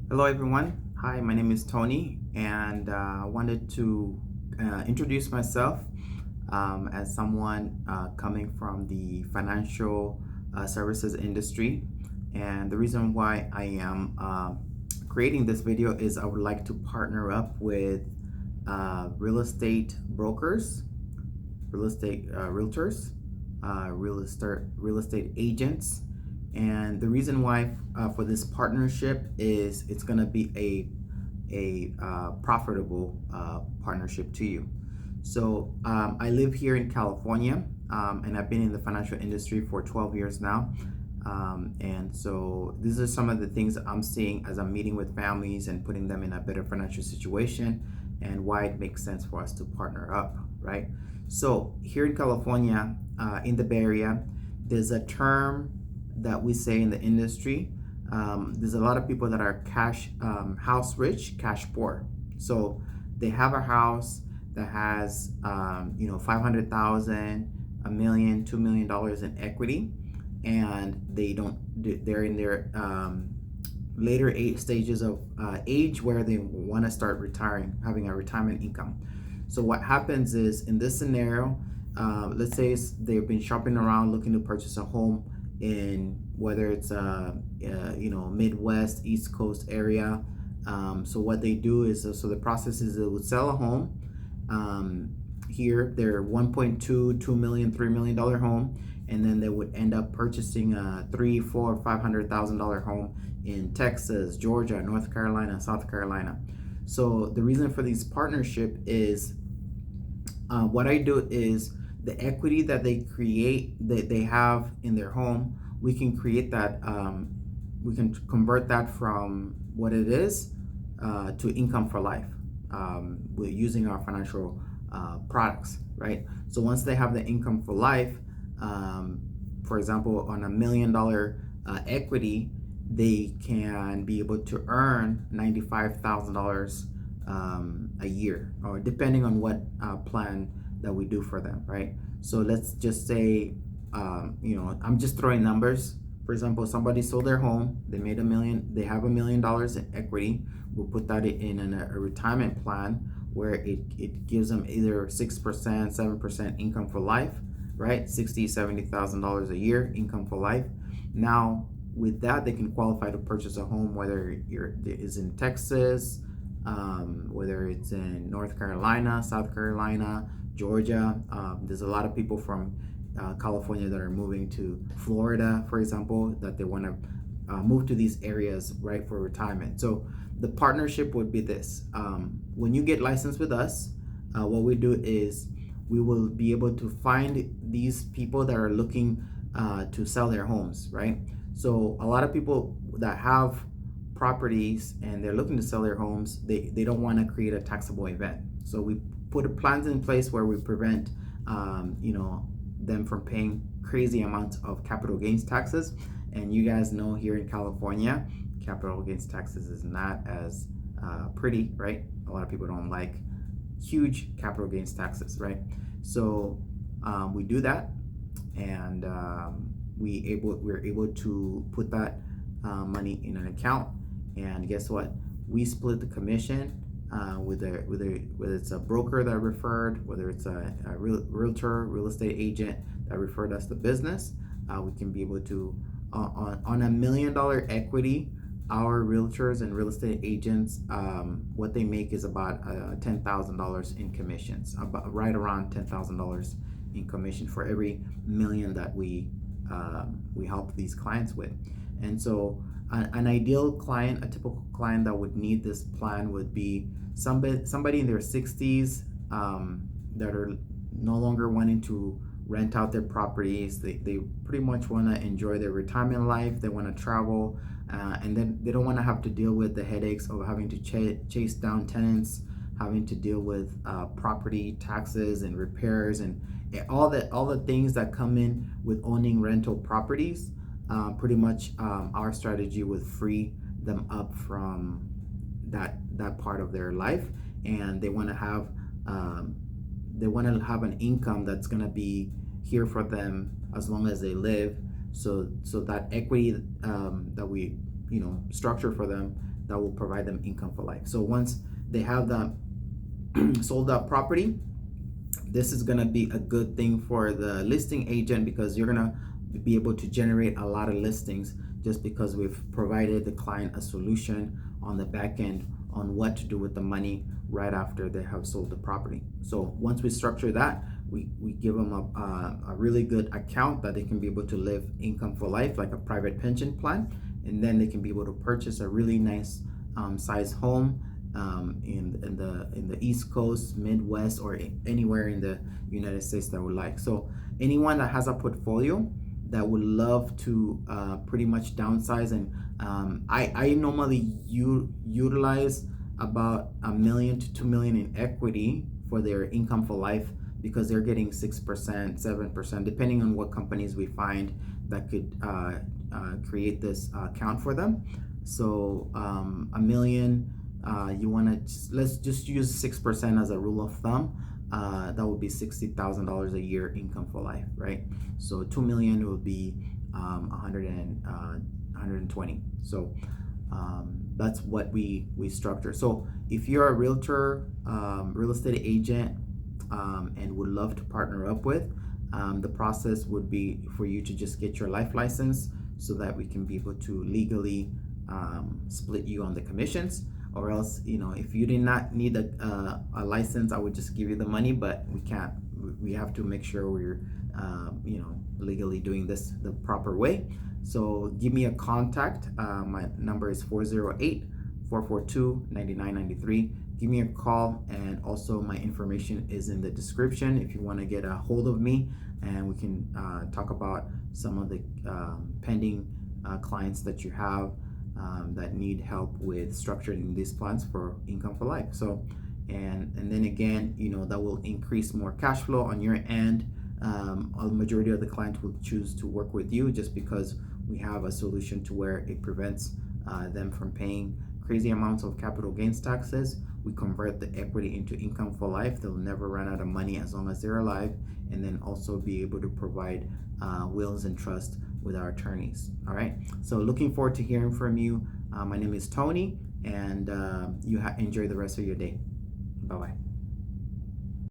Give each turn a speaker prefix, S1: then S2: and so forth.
S1: Hello, everyone. Hi, my name is Tony, and I wanted to introduce myself as someone coming from the financial services industry. And the reason why I am creating this video is I would like to partner up with real estate brokers, real estate realtors, real estate agents. And the reason why for this partnership is it's going to be a profitable partnership to you. So I live here in California, and I've been in the financial industry for 12 years now. And so these are some of the things that I'm seeing as I'm meeting with families and putting them in a better financial situation, and why it makes sense for us to partner up, right? So here in California, in the Bay Area, there's a term that we say in the industry. There's a lot of people that are cash house rich, cash poor. So they have a house that has 500,000, a million, $2 million in equity, and they're in their later stages of age where they want to start retiring, having a retirement income. So what happens is in this scenario, let's say they've been shopping around looking to purchase a home in whether it's Midwest, East Coast area. So what they do is so the process is they would sell a home. Here they're 1.2, 2 million, $3 million home, and then they would end up purchasing a $3, $4, $500,000 home in Texas, Georgia, North Carolina, South Carolina. So the reason for this partnership is what I do is the equity that they create, that they have in their home, we can create that, we can convert that from what it is to income for life with using our financial products, right? So once they have the income for life, for example, on $1 million equity, they can be able to earn $95,000 a year, or depending on what plan that we do for them, right? So let's just say, I'm just throwing numbers. For example, somebody sold their home, they made $1 million, they have $1 million in equity. We'll put that in a retirement plan where it gives them either 6%, 7% income for life, right? $60,000, $70,000 a year income for life. Now, with that, they can qualify to purchase a home, whether it is in Texas, whether it's in North Carolina, South Carolina, Georgia. There's a lot of people from California that are moving to Florida, for example, that they want to move to these areas, right, for retirement. So the partnership would be this. When you get licensed with us, what we do is we will be able to find these people that are looking to sell their homes, right? So a lot of people that have properties and they're looking to sell their homes, they don't want to create a taxable event. So we put plans in place where we prevent them from paying crazy amounts of capital gains taxes. And you guys know here in California, capital gains taxes is not as pretty, right? A lot of people don't like huge capital gains taxes, right? So we do that, and we're able to put that money in an account, and guess what? We split the commission whether it's a broker that referred, whether it's a realtor, real estate agent that referred us the business. We can be able to on $1 million equity. Our realtors and real estate agents, what they make is about $10,000 in commissions, about right around $10,000 in commission for every million that we help these clients with. And so an ideal client, a typical client that would need this plan would be somebody in their 60s that are no longer wanting to rent out their properties. They pretty much want to enjoy their retirement life. They want to travel, and then they don't want to have to deal with the headaches of having to chase down tenants, having to deal with property taxes and repairs and all the things that come in with owning rental properties. Pretty much our strategy would free them up from that part of their life, and they want to have an income that's going to be here for them as long as they live. So that equity that we structure for them, that will provide them income for life. So once they have the sold that property, this is going to be a good thing for the listing agent, because you're going to be able to generate a lot of listings just because we've provided the client a solution on the back end on what to do with the money right after they have sold the property. So once we structure that, we give them a really good account that they can be able to live income for life, like a private pension plan, and then they can be able to purchase a really nice size home in the East Coast, Midwest, or anywhere in the United States that would like. So anyone that has a portfolio that would love to pretty much downsize, and I normally utilize about $1 million to $2 million in equity for their income for life, because they're getting 6%, 7%, depending on what companies we find that could create this account for them. So $1 million, you want to let's just use 6% as a rule of thumb. That would be $60,000 a year income for life, right? So 2 million would be 120. So that's what we structure. So if you're a realtor, real estate agent, and would love to partner up with, the process would be for you to just get your life license so that we can be able to legally split you on the commissions. Or else, if you did not need a license, I would just give you the money, but we can't. We have to make sure we're legally doing this the proper way. So give me a contact. My number is 408-442-9993. Give me a call, and also my information is in the description if you want to get a hold of me, and we can talk about some of the pending clients that you have that need help with structuring these plans for income for life. So and then again, that will increase more cash flow on your end. A majority of the clients will choose to work with you just because we have a solution to where it prevents them from paying crazy amounts of capital gains taxes. We convert the equity into income for life. They'll never run out of money as long as they're alive, and then also be able to provide wills and trust with our attorneys. All right, so looking forward to hearing from you. My name is Tony, and you enjoy the rest of your day. Bye-bye.